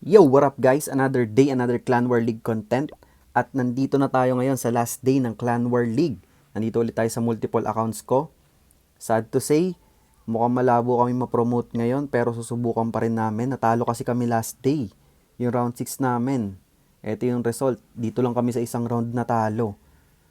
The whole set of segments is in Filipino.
Yo, what up guys? Another day, another Clan War League content. At nandito na tayo ngayon sa last day ng Clan War League. Nandito ulit tayo sa multiple accounts ko. Sad to say, mukhang malabo kami ma-promote ngayon pero susubukan pa rin namin. Natalo kasi kami last day, yung round 6 namin. Ito yung result. Dito lang kami sa isang round natalo.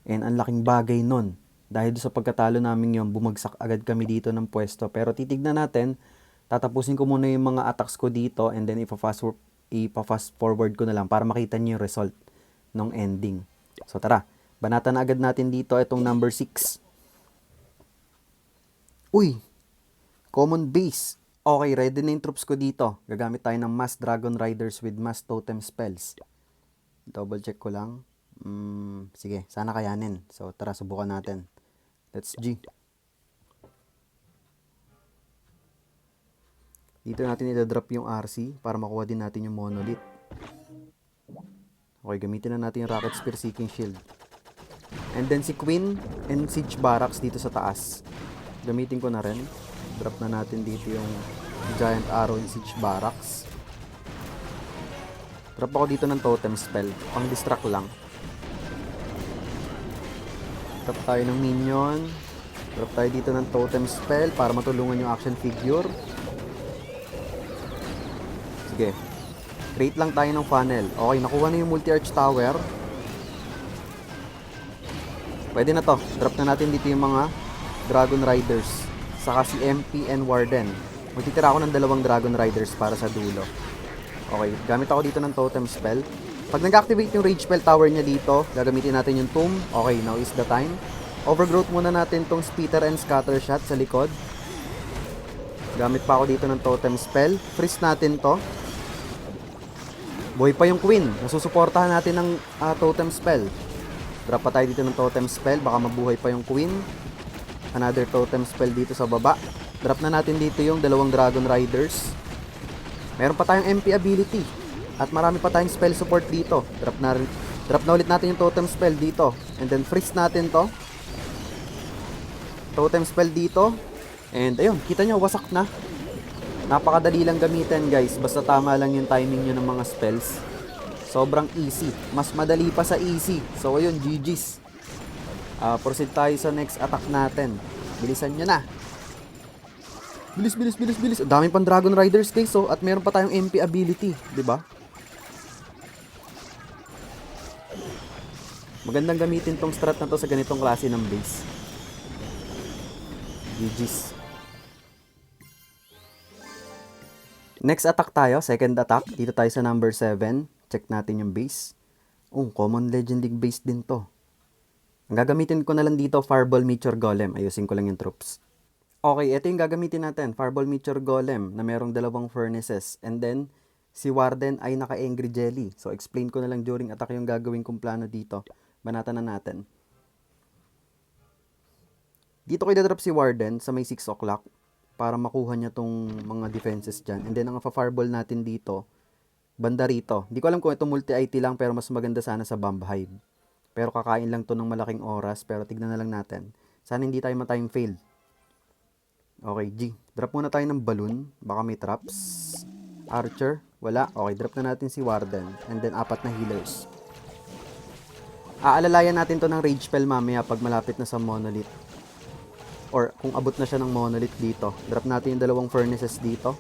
And ang laking bagay nun. Dahil sa pagkatalo namin yun, bumagsak agad kami dito ng pwesto. Pero titignan natin, tatapusin ko muna yung mga attacks ko dito and then ipa-fast forward ko na lang para makita niyo yung result ng ending. So tara, banatan na agad natin dito itong number 6. Uy, common base. Okay, ready na yung troops ko dito. Gagamit tayo ng Mass Dragon Riders with Mass Totem Spells. Double check ko lang. Sige, sana kayanin. So tara, subukan natin. Let's G. Dito natin i-drop yung RC para makuha din natin yung monolith. Okay, gamitin na natin yung Rocket Spear Seeking Shield. And then si Queen and Siege Barracks dito sa taas. Gamitin ko na rin. Drop na natin dito yung Giant Arrow and Siege Barracks. Drop ako dito ng Totem Spell. Pang distract lang. Drop tayo ng Minion. Drop tayo dito ng Totem Spell para matulungan yung action figure. Sige. Create lang tayo ng funnel. Okay, nakuha na yung multi-arch tower. Pwede na to. Drop na natin dito yung mga Dragon Riders. Saka si MP and Warden. Magtitira ako ng 2 Dragon Riders para sa dulo. Okay, gamit ako dito ng Totem Spell. Pag nag-activate yung Rage Spell Tower niya dito, gagamitin natin yung Tomb. Okay, now is the time. Overgrowth muna natin tong Spitter and Scatter Shot sa likod. Gamit pa ako dito ng Totem Spell. Freeze natin to. Buhay pa yung Queen. Nasusuportahan natin ng Totem Spell. Drop pa tayo dito ng Totem Spell. Baka mabuhay pa yung Queen. Another Totem Spell dito sa baba. Drop na natin dito yung 2 Dragon Riders. Meron pa tayong MP ability. At marami pa tayong spell support dito. Drop na ulit natin yung Totem Spell dito. And then freeze natin to. Totem Spell dito. And ayun, kita nyo, wasak na. Napakadali lang gamitin guys. Basta tama lang yung timing nyo ng mga spells. Sobrang easy. Mas madali pa sa easy. So ayun, GG's. Proceed tayo sa next attack natin. Bilisan nyo na. Bilis, bilis, bilis, bilis. Dami pang Dragon Riders guys. So, at meron pa tayong MP ability. Diba? Magandang gamitin tong strat na to sa ganitong klase ng base. GG's. Next attack tayo, second attack. Dito tayo sa number 7. Check natin yung base. Common Legend League base din to. Ang gagamitin ko na lang dito, Fireball Meteor Golem. Ayusin ko lang yung troops. Okay, ito yung gagamitin natin. Fireball Meteor Golem na merong 2 furnaces. And then, si Warden ay naka-Angry Jelly. So, explain ko na lang during attack yung gagawin kong plano dito. Banatan na natin. Dito ko i-drop si Warden sa may 6 o'clock. Para makuha niya tong mga defenses dyan. And then, ang fireball natin dito, banda rito. Hindi ko alam kung ito multi-IT lang, pero mas maganda sana sa Bomb Hive. Pero kakain lang to ng malaking oras, pero tignan na lang natin. Sana hindi tayo ma-time fail. Okay, G. Drop muna tayo ng balloon. Baka may traps. Archer, wala. Okay, drop na natin si Warden. And then, 4 na healers. Aalalayan natin to ng Rage Spell mamaya pag malapit na sa Monolith. Or kung abot na siya ng monolith dito. Drop natin yung 2 furnaces dito.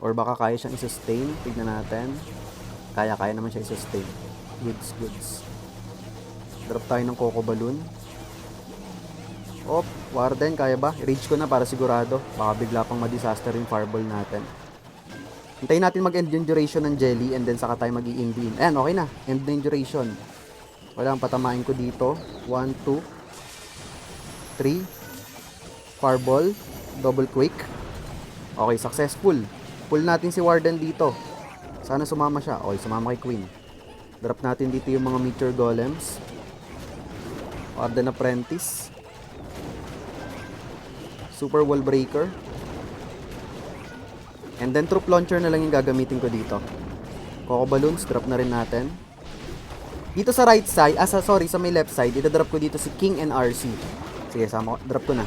Or baka kaya siyang i-sustain. Tignan natin. Kaya naman siya i-sustain. Goods, goods. Drop tayo ng Coco Balloon. Warden, kaya ba? Rage ko na para sigurado. Baka bigla pang ma-disaster yung fireball natin. Hintayin natin mag-end yung duration ng jelly and then saka tayo mag-i-end in. Ayan, okay na. End na yung duration. Wala, patamain ko dito. 1, 2, 3. Fireball. Double quick. Okay, successful. Pull natin si Warden dito. Sana sumama siya. Okay, sumama kay Queen. Drop natin dito yung mga Meteor Golems. Warden Apprentice. Super Wall Breaker. And then Troop Launcher na lang yung gagamitin ko dito. Coco Balloons, drop na rin natin. Dito sa right side, sa may left side, idadrop ko dito si King and RC. Sige, drop ko na.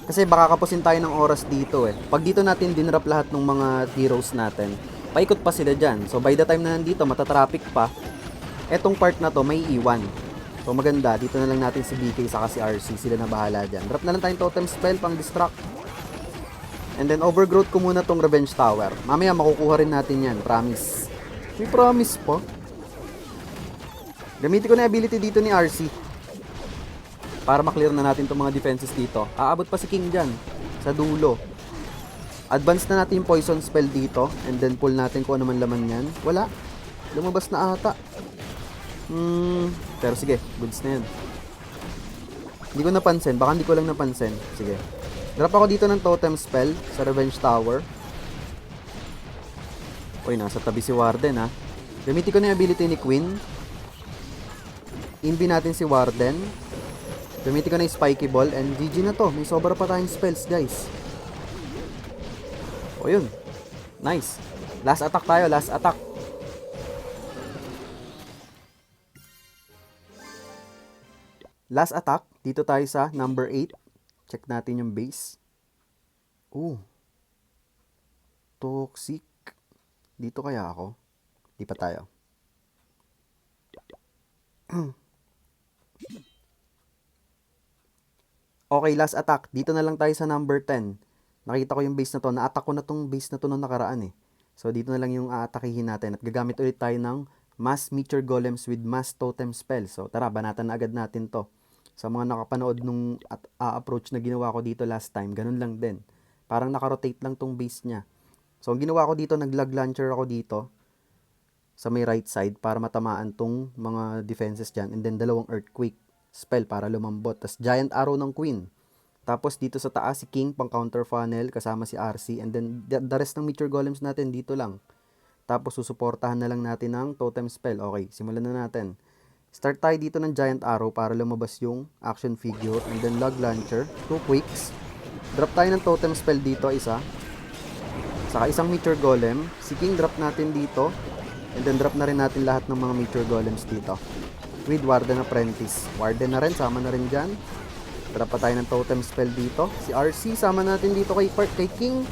Kasi baka kapusin tayo ng oras dito eh. Pag dito natin dinrap lahat ng mga heroes natin, paikot pa sila dyan. So by the time na nandito, matatraffic pa. Etong part na to, may iwan. So maganda, dito na lang natin si BK saka si RC. Sila na bahala dyan. Drop na lang tayong totem spell pang distract. And then overgrowth ko muna tong Revenge Tower. Mamaya makukuha rin natin yan, promise. May promise po. Gamitin ko na ability dito ni RC. Para maklear na natin itong mga defenses dito. Aabot pa si King dyan. Sa dulo. Advance na natin yung poison spell dito. And then pull natin kung ano man laman yan. Wala. Lumabas na ata. Pero sige. Goods na yan. Hindi ko napansin. Baka hindi ko lang napansin. Sige. Drop ako dito ng totem spell sa Revenge Tower. Uy, nasa tabi si Warden ha. Gamitin ko na yung ability ni Queen. Inbi natin si Warden. Gamitin ko na yung Spiky Ball. And GG na to. May sobra pa tayong spells guys. O yun. Nice. Last attack tayo. Last attack. Last attack. Dito tayo sa number 8. Check natin yung base. Toxic. Dito kaya ako? Di pa tayo. Okay, last attack. Dito na lang tayo sa number 10. Nakita ko yung base na to. Na-attack ko na tong base na to nung nakaraan eh. So, dito na lang yung aatakihin natin. At gagamit ulit tayo ng Mass Meteor Golems with Mass Totem Spell. So, tara, banatan na agad natin to. Sa mga nakapanood nung approach na ginawa ko dito last time, ganun lang din. Parang nakarotate lang tong base niya. So, ang ginawa ko dito, nag-log launcher ako dito sa may right side para matamaan tong mga defenses dyan. And then, dalawang Earthquake spell para lumambot. Tapos, Giant Arrow ng Queen. Tapos, dito sa taas, si King, pang counter funnel, kasama si RC. And then, the rest ng Meteor Golems natin, dito lang. Tapos, susuportahan na lang natin ng Totem Spell. Okay, simulan na natin. Start tayo dito ng Giant Arrow para lumabas yung action figure. And then, Log Launcher. 2 quicks. Drop tayo ng Totem Spell dito, isa. Saka isang Meteor Golem. Si King, drop natin dito. And then, drop na rin natin lahat ng mga Meteor Golems dito. With Warden Apprentice. Warden na rin, sama na rin dyan. Drop pa tayo ng Totem Spell dito. Si RC, sama natin dito kay King.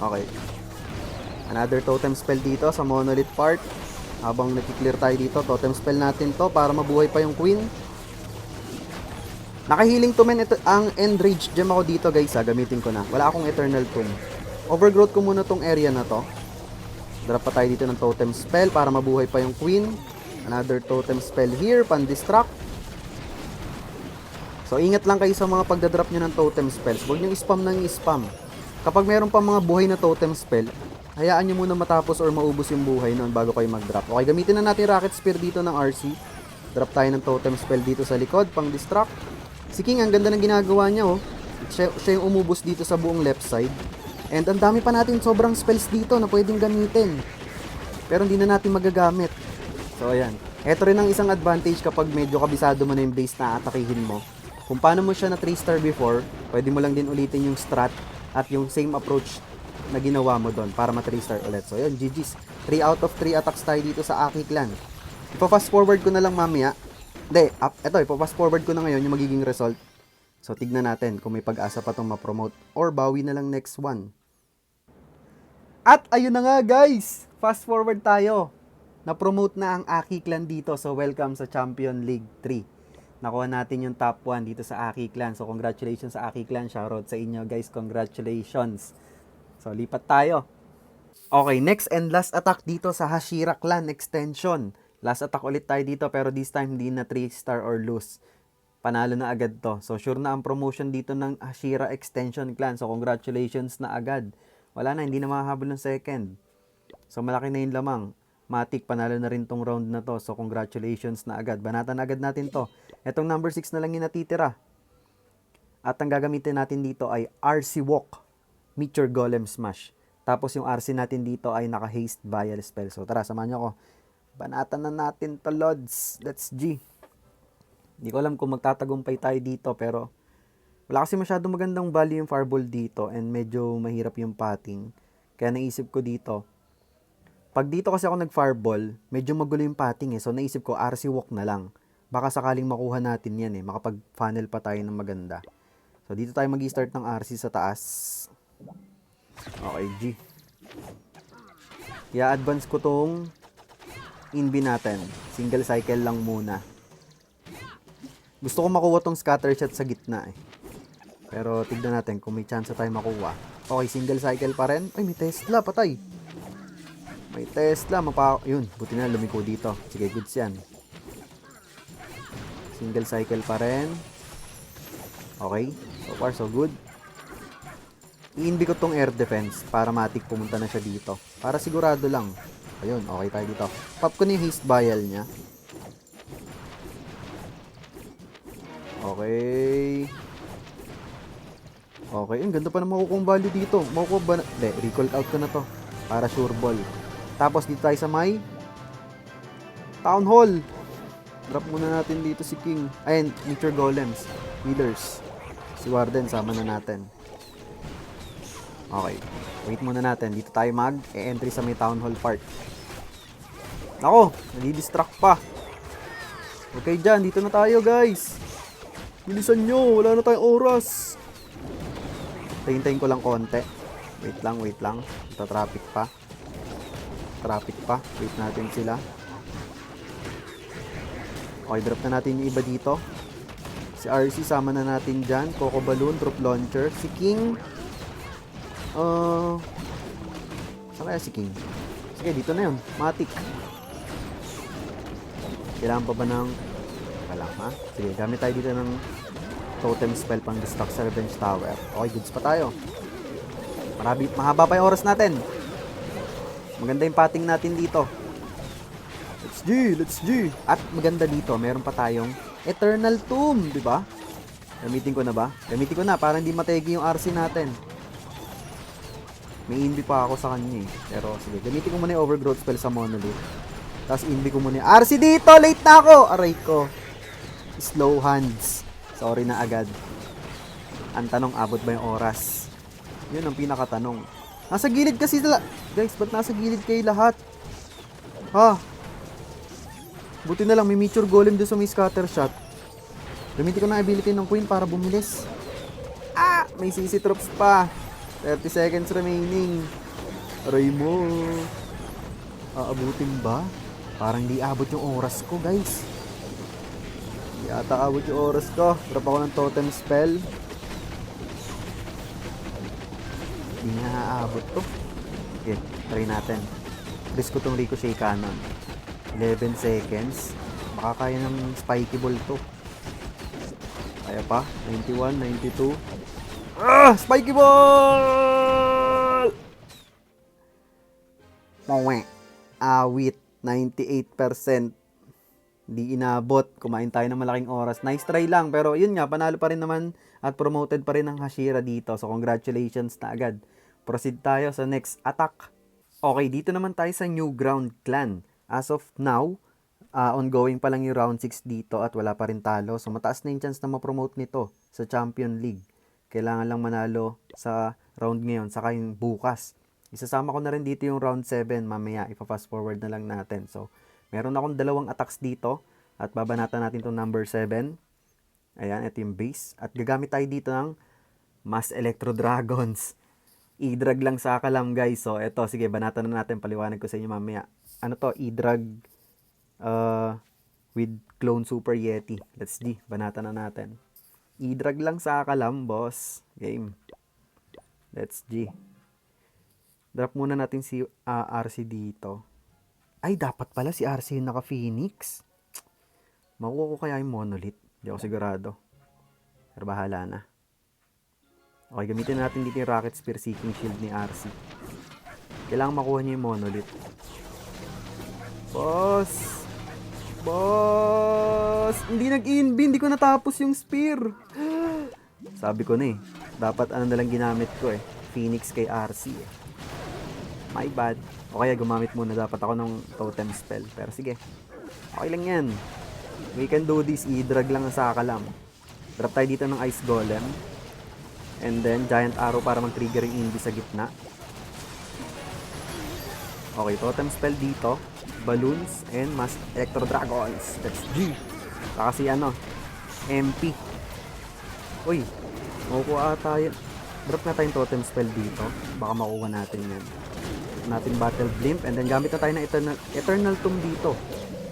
Okay. Another Totem Spell dito sa Monolith part. Habang nakiklear tayo dito, Totem Spell natin to para mabuhay pa yung Queen. Naka-healing to men. Ito, ang Enrage Gem ako dito guys ha. Gamitin ko na. Wala akong Eternal Tomb. Overgrowth ko muna tong area na to. Drop pa tayo dito ng Totem Spell para mabuhay pa yung Queen. Another Totem Spell here, pan-distract. So, ingat lang kayo sa mga pagdadrop nyo ng Totem Spells. Huwag nyo spam ng spam. Kapag mayroon pa mga buhay na Totem Spell, hayaan nyo muna matapos or maubos yung buhay noon bago kayo mag-drop. Okay, gamitin na natin Rocket Spear dito ng RC. Drop tayo ng Totem Spell dito sa likod, pang-distract. Si King, ang ganda ng ginagawa niya oh. Siya yung umubos dito sa buong left side. And ang dami pa natin sobrang spells dito na pwedeng gamitin. Pero hindi na natin magagamit. So ayan. Ito rin ang isang advantage kapag medyo kabisado mo na yung base na atakihin mo. Kung paano mo siya na 3-star before, pwede mo lang din ulitin yung strat at yung same approach na ginawa mo doon para ma 3-star ulit. So ayan, GG's. 3 out of 3 attacks tayo dito sa Aki Clan. Ipa-fast forward ko na lang mamaya. Hindi, ipa-fast forward ko na ngayon yung magiging result. So tignan natin kung may pag-asa pa itong ma-promote or bawi na lang next one. At ayun na nga guys, fast forward tayo. Na-promote na ang Aki Clan dito. So welcome sa Champion League 3. Nakuha natin yung top 1 dito sa Aki Clan. So congratulations sa Aki Clan. Shoutout sa inyo guys. Congratulations. So lipat tayo. Okay, next and last attack dito sa Hashira Clan Extension. Last attack ulit tayo dito pero this time hindi na 3-star or lose. Panalo na agad to. So sure na ang promotion dito ng Hashira Extension Clan. So congratulations na agad. Wala na, hindi na makahabol ng second. So malaki na yung lamang. Matik, panalo na rin tong round na to. So congratulations na agad. Banatan na agad natin to. Etong number 6 na lang yung natitira. At ang gagamitin natin dito ay RC Walk, Meteor Golem Smash. Tapos yung RC natin dito ay naka-haste vial spell. So tara, samahan nyo ako. Banatan na natin to, Lods. Let's G. Hindi ko alam kung magtatagumpay tayo dito pero wala kasi masyadong magandang value yung fireball dito and medyo mahirap yung patting. Kaya naisip ko dito, pag dito kasi ako nag-fireball, medyo magulo yung patting eh. So naisip ko, RC Walk na lang. baka sakaling makuha natin yan eh. Makapag-funnel pa tayo ng maganda. So, dito tayo mag-start ng RC sa taas. Okay, G. I-advance ko tong Inbi natin. Single cycle lang muna. Gusto ko makuha tong scatter shot sa gitna eh. Pero tignan natin kung may chance tayo makuha. Okay, single cycle pa rin. Ay, may Tesla, patay. May Tesla, yun, buti na lumiko dito. Sige, goods yan. Single cycle pa rin. Okay, so far so good. I-inbi ko tong air defense para matik pumunta na siya dito. Para sigurado lang. Ayun, okay tayo dito. Pop ko na yung haste vial niya. Okay. Okay, ang ganda pa ng makukuha value dito. Makukuha ba na? Hindi, recall out ko na to. Para sure ball. Tapos dito tayo sa may Town Hall. Drop muna natin dito si King. Ayun, Nature Golems. Healers. Si Warden, sama na natin. Okay. Wait muna natin. Dito tayo mag-e-entry sa may Town Hall part. Nako, nadi-distract pa. Okay dyan, dito na tayo guys. Bilisan nyo, wala na tayong oras. Tayin-tayin ko lang konti. Wait lang. Ito traffic pa. Wait natin sila. Okay, drop na natin yung iba dito. Si RC, sama na natin dyan. Coco Balloon, Drop Launcher. Si King. Saan kaya si King? Sige, dito na yun. Matic. Kailangan pa ba ng... Wala, ha? Sige, gamit tayo dito ng totem spell pang destruct sa Revenge Tower. Okay, goods pa tayo. Mahaba pa yung oras natin. Maganda yung pating natin dito. Let's G! At maganda dito, meron pa tayong Eternal Tomb, di ba? Gamitin ko na ba? Gamitin ko na para hindi mategi yung RC natin. May inbi pa ako sa kanya eh. Pero sige, gamitin ko muna yung overgrowth spell sa Monolith. Tapos inbi ko muna yung RC dito! Late na ako! Aray ko. Slow hands. Sorry na agad. Ang tanong, abot ba yung oras? Yun ang pinakatanong. Nasa gilid kasi sila. Guys, ba't nasa gilid kayo lahat? Ha? Buti na lang, may Nature Golem doon sa may scatter shot. Gamitin ko na ability ng Queen para bumilis. Ah! May CC troops pa. 30 seconds remaining. Aray mo. Aabutin ba? Parang di abot yung oras ko, guys. Di ata abot yung oras ko. Drop ako ng totem spell. Di nga aabot to. Okay, try natin. Risk ko tong Ricochet Cannon. 11 seconds. Makakaya ng spiky ball to. Kaya pa. 91, 92. Spiky ball! Awit. 98%. Di inabot. Kumain tayo ng malaking oras. Nice try lang. Pero yun nga, panalo pa rin naman at promoted pa rin ang Hashira dito. So congratulations na agad. Proceed tayo sa next attack. Okay, dito naman tayo sa New Ground Clan. As of now, ongoing pa lang yung round 6 dito at wala pa rin talo. So mataas na yung chance na ma-promote nito sa Champion League. Kailangan lang manalo sa round ngayon, saka yung bukas. Isasama ko na rin dito yung round 7 mamaya. Ipa-fast forward na lang natin. So, meron akong 2 attacks dito at babanatan natin itong number 7. Ayan, ito yung base. At gagamit tayo dito ng Mass Electro Dragons. I-drag lang sa kalam guys. So, ito, sige, banatan na natin. Paliwanag ko sa inyo mamaya. Ano to? I-drag with Clone Super Yeti. Let's G. Banatan na natin. I-drag lang sa kalam, boss. Game. Let's G. Drop muna natin si RC dito. Ay, dapat pala si RC yung naka-Phoenix. Makuha ko kaya yung Monolith. Hindi ako sigurado. Pero bahala na. Okay, gamitin natin dito yung Rocket Spear Seeking Shield ni RC. Kailangan makuha niya yung Monolith. Boss! Boss! Hindi nag-inbi. Hindi ko natapos yung spear. Sabi ko na eh. Dapat ano na lang ginamit ko eh. Phoenix kay RC eh. My bad. O kaya gumamit muna dapat ako ng totem spell. Pero sige. Okay lang yan. We can do this. I-drag lang ang saka lang. Drop tayo dito ng Ice Golem. And then, Giant Arrow para mag-trigger yung Invi sa gitna. Okay, totem spell dito. Balloons and Mass Electro Dragons. That's G. Saka si ano, MP. Uy, makukuha tayo. Drop na tayong totem spell dito. Baka makuha natin yan. Natin battle blimp. And then gamit na tayo ng eternal tomb dito.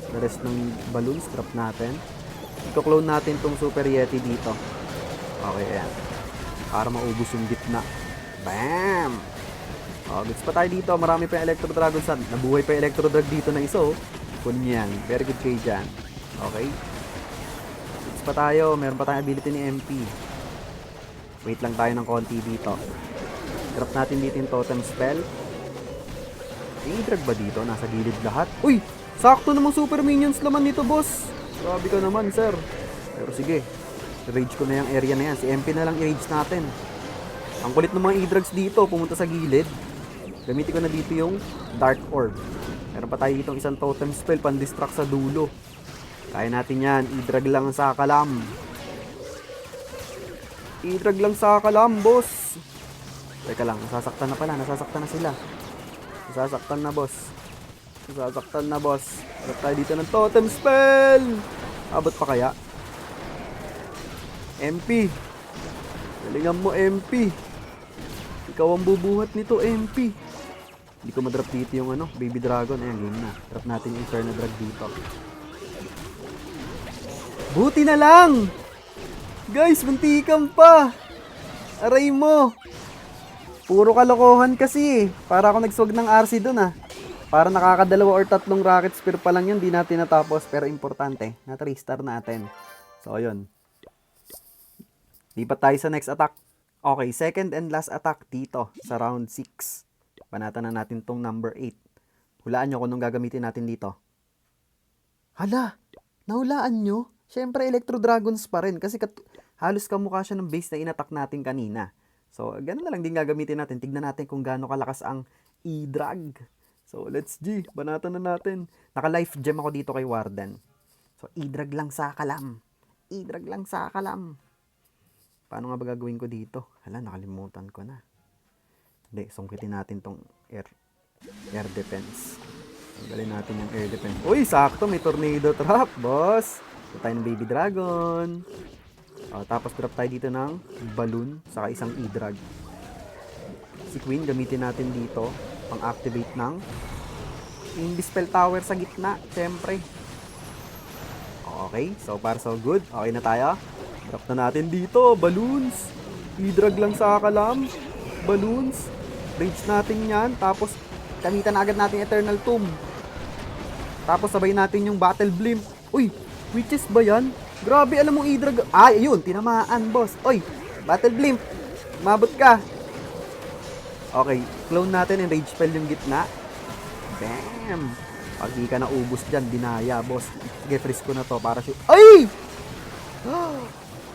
The rest ng balloons, drop natin. Iko-clone natin tong super yeti dito. Okay, ayan. Para maubos yung gitna. Bam! Oh, goods pa tayo dito. Marami pa yung Electro Dragon Sand. Nabuhay pa yung Electro Drag dito na iso. Kunin yan. Very good kayo dyan. Okay. Goods pa tayo. Meron pa tayong ability ni MP. Wait lang tayo ng konti dito. Drop natin dito yung totem spell. I-drag ba dito? Nasa gilid lahat. Uy! Sakto namang super minions laman nito, boss. Grabe ka naman, sir. Pero sige. Rage ko na yung area na yan. Si MP na lang i-rage natin. Ang kulit ng mga i-drags dito. Pumunta sa gilid. Gamitin ko na dito yung Dark Orb. Meron pa tayo ditong isang totem spell. Pan-distract sa dulo. Kaya natin yan. I-drag lang sa kalam. I-drag lang sa kalam, boss. Teka lang. Nasasaktan na pala. Nasasaktan na sila. Nasasaktan na, boss. Nasasaktan na, boss. Harap tayo dito ng totem spell. Abot pa kaya? MP. Galingan mo, MP. Ikaw ang bubuhat nito, MP. Hindi ko madrop dito yung ano, baby dragon. Ayan, game na. Drop natin yung Inferno Drag dito. Buti na lang! Guys, muntikan pa! Aray mo! Puro kalokohan kasi eh. Para ako nagswag ng RC dun ah. Para nakakadalawa or tatlong rocket spear pa lang yun, di natin natapos. Pero importante, na-3-star natin. So, ayun. Lipat tayo sa next attack. Okay, second and last attack dito sa round 6. Banatan na natin tong number 8. Hulaan nyo kung anong gagamitin natin dito. Hala! Nahulaan nyo? Siyempre, Electro Dragons pa rin. Kasi halos kamukha siya ng base na inattack natin kanina. So, ganun na lang din gagamitin natin. Tignan natin kung gaano kalakas ang E-Drag. So, let's G. Banatan na natin. Naka-life gem ako dito kay Warden. So, E-Drag lang sa kalam. E-Drag lang sa kalam. Paano nga ba gagawin ko dito? Hala, nakalimutan ko na. Hindi, sungkitin natin tong air defense. Tanggalin natin yung air defense. Uy, sakto. May tornado trap, boss. Ito tayo ng baby dragon. Tapos drop tayo dito ng balloon. Saka isang E-Drag. Si Queen, gamitin natin dito. Pang-activate ng yung dispel tower sa gitna. Siyempre. Okay, so far so good. Okay na tayo. Drop na natin dito. Balloons. E-Drag lang sa kalam. Balloons. Rage natin yan. Tapos, gamitan na agad natin Eternal Tomb. Tapos, sabay natin yung Battle Blimp. Uy, witches ba yan? Grabe, alam mong E-Drag. Ay, ayun. Tinamaan, boss. Uy, Battle Blimp. Mabot ka. Okay, clone natin and rage spell yung gitna. Bam! Pag di ka naubos dyan, dinaya, boss. Sige, freeze ko na to para shoot. Ay!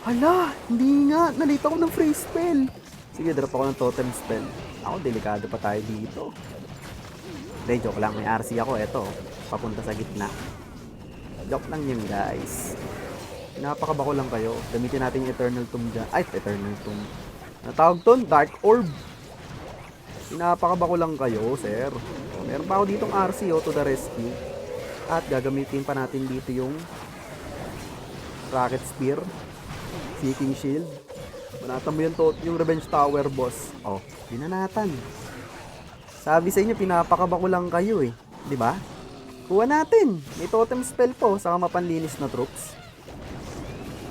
Hala, hindi nga. Nalita ko ng freeze spell. Sige, drop ako ng totem spell. Ako, delikado pa tayo dito. Hindi, joke lang. May RC ako. Eto, papunta sa gitna. Joke lang yun, guys. Napakabako lang kayo. Gamitin natin yung Eternal Tomb dyan. Ay, Eternal Tomb. Natawag ton, Dark Orb. Pinapakabako lang kayo, sir. So, meron pa ako ditong RC to the rescue. At gagamitin pa natin dito yung Rocket Spear. Seeking Shield. Banatan mo yung Revenge Tower, boss. Oh, binanatan. Sabi sa inyo, pinapakabako lang kayo eh. Di ba? Kuha natin. May totem spell po, saka mapanlinis na troops.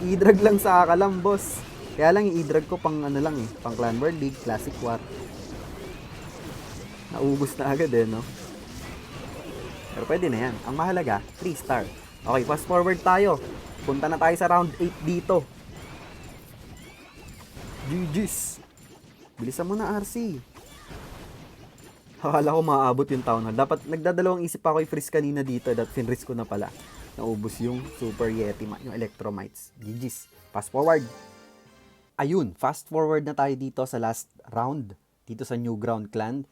I-drag lang sa akalam, boss. Kaya lang i-drag ko pang ano lang eh. Pang Clan World League, Classic War. Naubos na agad eh, no? Pero pwede na yan. Ang mahalaga, 3-star. Okay, fast forward tayo. Punta na tayo sa round 8 dito. GG's. Bilisan mo na, RC. Akala ko maaabot yung town hall. Dapat nagdadalawang isip ako i-freeze kanina dito. That finrisk ko na pala. Naubos yung Super Yeti, yung Electromites. GG's. Fast forward. Ayun, fast forward na tayo dito sa last round. Dito sa New Ground Clan.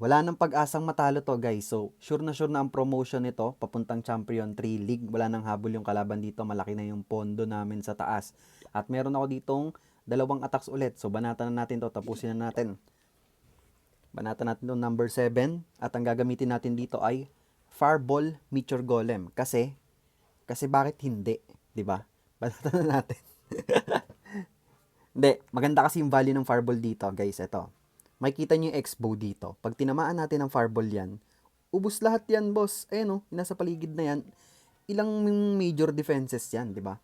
Wala nang pag-asang matalo to, guys. So, sure na ang promotion nito papuntang Champion 3 League. Wala nang habol yung kalaban dito. Malaki na yung pondo namin sa taas. At meron ako ditong dalawang attacks ulit. So, banatan na natin to. Tapusin na natin. Banatan natin itong number 7. At ang gagamitin natin dito ay Fireball Meteor Golem. Kasi, Kasi bakit hindi? 'Di ba? Balatan na natin. Hindi, maganda kasi yung value ng fireball dito, guys. Ito. Makikita niyo yung X-bow dito. Pag tinamaan natin ng fireball yan, ubos lahat yan, boss. Ayun, nasa paligid na yan. Ilang major defenses yan, di ba?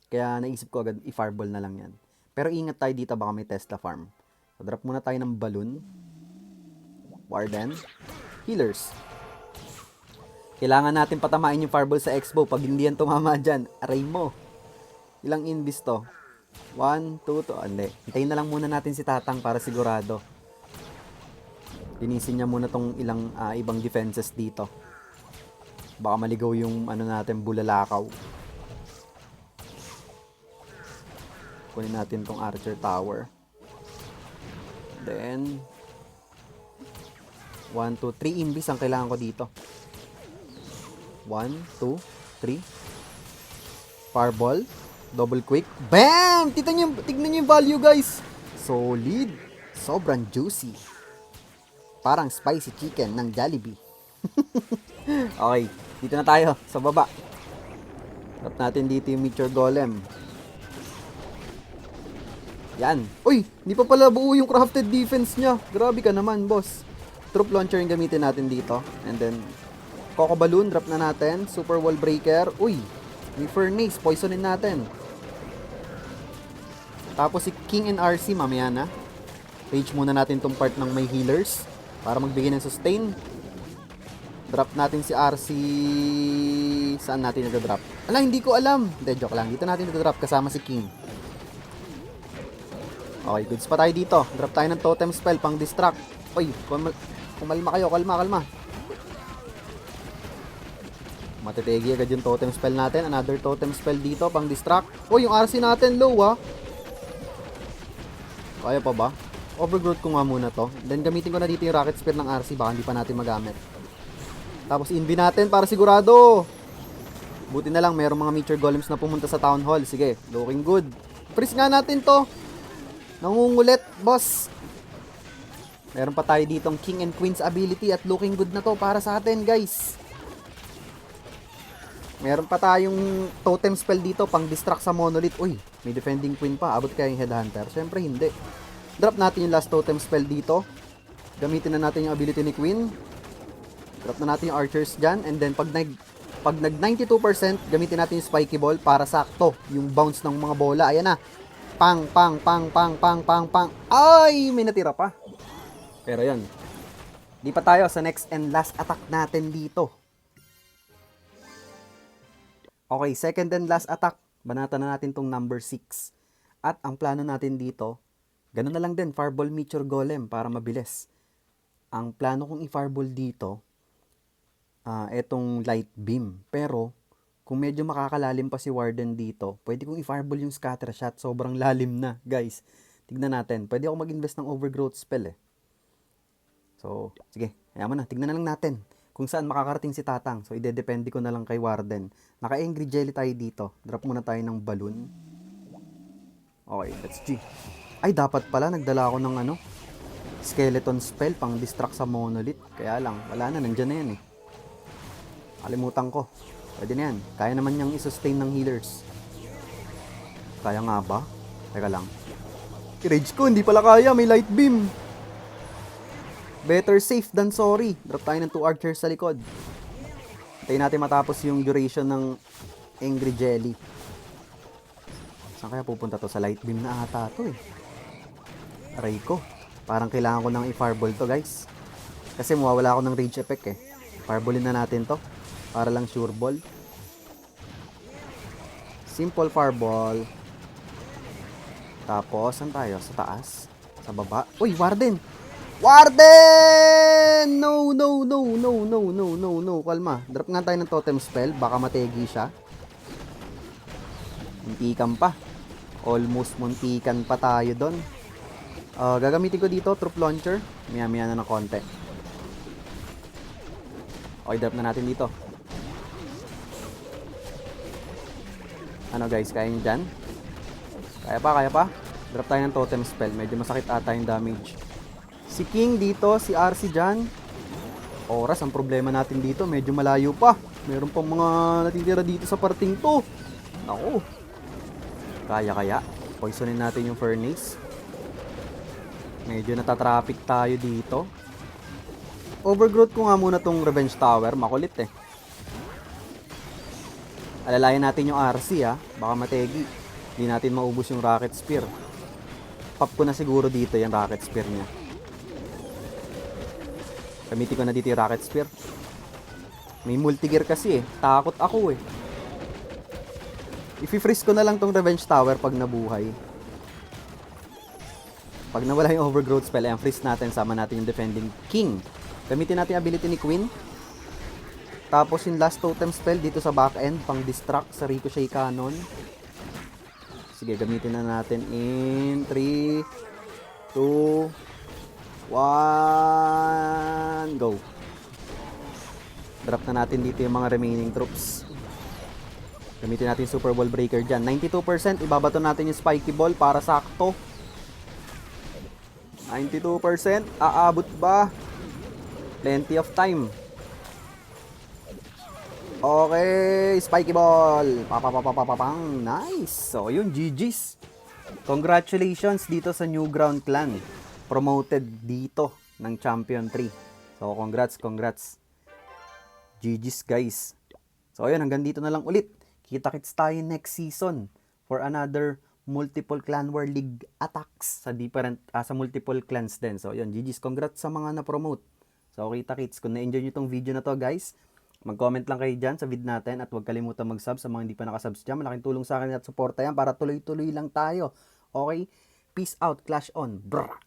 Kaya naisip ko agad, i-fireball na lang yan. Pero ingat tayo dito, baka may Tesla farm. So, drop muna tayo ng balloon. Warden. Healers. Kailangan natin patamain yung fireball sa X-bow. Pag hindi yan tumama dyan, aray mo. Ilang invis to? 1, 2, 2. Hindi. Hintayin na lang muna natin si Tatang para sigurado. Linisin niya muna tong ilang ibang defenses dito. Baka maligaw yung natin, bulalakaw. Kunin natin tong Archer Tower. Then 1, 2, 3 invis ang kailangan ko dito. 1, 2, 3. Fireball. Double quick. Bam! Tignan niyo yung value, guys. Solid. Sobrang juicy. Parang spicy chicken ng Jollibee. Okay. Dito na tayo. Sa baba. Tap natin dito yung Meteor Golem. Yan. Uy! Hindi pa pala buo yung crafted defense niya. Grabe ka naman, boss. Troop launcher yung gamitin natin dito. And then, Coco Balloon. Drop na natin. Super Wall Breaker. Uy! May Furnace. Poisonin natin. Tapos si King and RC mamaya na. Page muna natin tong part ng may healers para magbigay ng sustain. Drop natin si RC. Saan natin nag-drop? Ala, hindi ko alam. Hindi, joke lang. Dito natin nag-drop kasama si King. Okay, goods pa tayo dito. Drop tayo ng totem spell pang distract. Uy, kumalma kayo. Kalma. Matitegi agad yung totem spell natin. Another totem spell dito pang distract. Uy, yung RC natin low Kaya pa ba? Overgrowth ko nga muna to. Then gamitin ko na dito yung Rocket Spear ng RC. Baka hindi pa natin magamit. Tapos invi natin para sigurado. Buti na lang mayroong mga Meteor Golems na pumunta sa Town Hall. Sige, looking good. Freeze nga natin to. Nangungulit, boss. Meron pa tayo ditong King and Queen's ability at looking good na to para sa atin, guys. Meron pa tayong totem spell dito pang distract sa monolith. Uy, may defending queen pa. Abot kaya yung headhunter? Syempre hindi. Drop natin yung last totem spell dito. Gamitin na natin yung ability ni queen. Drop na natin yung archers dyan. And then pag nag 92%, gamitin natin yung spiky ball para sakto yung bounce ng mga bola. Ayan na. Pang. Ay, may natira pa. Pero yan. Di pa tayo sa next and last attack natin dito. Okay, second and last attack. Banatan na natin tong number 6. At ang plano natin dito, ganun na lang din, Fireball Meteor Golem para mabilis. Ang plano kong i-fireball dito, etong light beam. Pero, kung medyo makakalalim pa si Warden dito, pwede kong i-fireball yung scatter shot. Sobrang lalim na, guys. Tignan natin. Pwede ako mag-invest ng overgrowth spell So, sige. Ayaman na. Tignan na lang natin kung saan makakarating si Tatang. So, idedepende ko na lang kay Warden. Naka-angry jelly tayo dito. Drop muna tayo ng balloon. Okay, let's G. Ay, dapat pala. Nagdala ako ng skeleton spell pang distract sa monolith. Kaya lang, wala na. Nandyan na yan Kalimutan ko. Pwede na yan. Kaya naman niyang isustain ng healers. Kaya nga ba? Teka lang. I-rage ko. Hindi pala kaya. May light beam. Better safe than sorry. Drop tayo ng 2 archers sa likod. Hintayin natin matapos yung duration ng angry jelly. Saan kaya pupunta to? Sa light beam na ata to Aray ko. Parang kailangan ko nang i-fireball to, guys. Kasi mawawala ako ng rage effect Fireballin na natin to. Para lang sure ball. Simple fireball. Tapos, saan tayo? Sa taas? Sa baba? Uy, Warden! Warden! No. Kalma. Drop nga tayo ng totem spell. Baka mategi siya. Muntikan pa. Almost muntikan pa tayo doon. Gagamitin ko dito, troop launcher. Maya na ng konti. Okay, drop na natin dito. Ano guys, kaya nyo dyan? Kaya pa. Drop tayo ng totem spell. Medyo masakit ata yung damage. Si King dito, si RC dyan. Oras, ang problema natin dito, medyo malayo pa. Meron pang mga natitira dito sa parting to. Naku. Kaya. Poisonin natin yung furnace. Medyo natatraffic tayo dito. Overgrowth ko nga muna tong Revenge Tower. Makulit eh. Alalayan natin yung RC ha. Baka mategi. Hindi natin maubos yung Rocket Spear. Pop ko na siguro dito yung Rocket Spear niya. Gamitin ko na dito yung Rocket Spear. May multi-gear kasi eh. Takot ako eh. I-freeze ko na lang tong Revenge Tower pag nabuhay. Pag nawala yung Overgrowth spell, ayan, freeze natin. Sama natin yung Defending King. Gamitin natin yung ability ni Queen. Tapos yung last totem spell dito sa back end, pang distract sa Ricochet Cannon. Sige, gamitin na natin in 3, 2, 1, go. Drop na natin dito yung mga remaining troops. Gamitin natin Super Ball Breaker dyan. 92%, ibabato natin yung Spiky Ball para sakto. 92%, aabot ba? Plenty of time. Okay, Spiky Ball. Papapapapapang. Nice. So, yun, GG's. Congratulations dito sa New Ground Clan. Promoted dito ng Champion 3. So, congrats. GG's, guys. So, ayun, hanggang dito na lang ulit. Kita-kits tayo next season for another multiple clan war league attacks sa sa multiple clans din. So, yun, GG's. Congrats sa mga na-promote. So, kita-kits. Kung na-enjoy nyo tong video na to, guys, mag-comment lang kayo dyan sa vid natin at huwag kalimutan mag-sub sa mga hindi pa nakasubs dyan. Malaking tulong sa akin at suporta yan para tuloy-tuloy lang tayo. Okay? Peace out. Clash on. Brr!